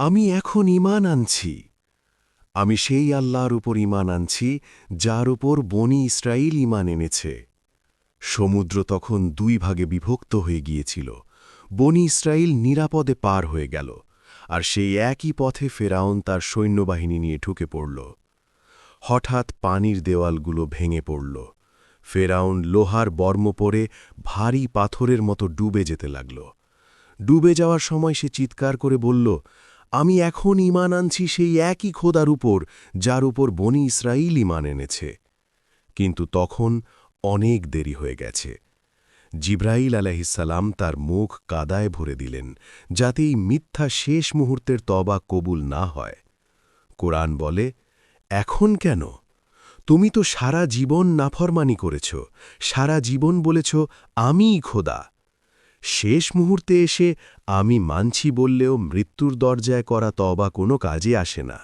আমি এখন ঈমান আনছি। আমি সেই আল্লাহর উপর ঈমান আনছি, যার উপর বনি ইসরাঈল ঈমান এনেছে। সমুদ্র তখন দুই ভাগে বিভক্ত হয়ে গিয়েছিল। বনি ইসরাঈল নিরাপদে পার হয়ে গেল, আর সেই একই পথে ফেরাউন তার সৈন্যবাহিনী নিয়ে ঢুকে পড়ল। হঠাৎ পানির দেওয়ালগুলো ভেঙে পড়ল। ফেরাউন লোহার বর্ম পরে ভারী পাথরের মতো ডুবে যেতে লাগল। ডুবে যাওয়ার সময় সে চিৎকার করে বলল, আমি এখন ঈমান আনছি সেই একই খোদার উপর, যার উপর বনি ইসরাঈল ঈমান এনেছে। কিন্তু তখন অনেক দেরি হয়ে গেছে। জিব্রাইল আলাইহিসসালাম তার মুখ কাদায় ভরে দিলেন, যাতে এই মিথ্যা শেষ মুহূর্তের তওবা কবুল না হয়। কোরআন বলে, এখন কেন? তুমি তো সারা জীবন নাফরমানি করেছ, সারা জীবন বলেছ আমিই খোদা। শেষ মুহূর্তে এসে আমি মানছি বললেও মৃত্যুর দরজায় করা তওবা কোনো কাজে আসে না।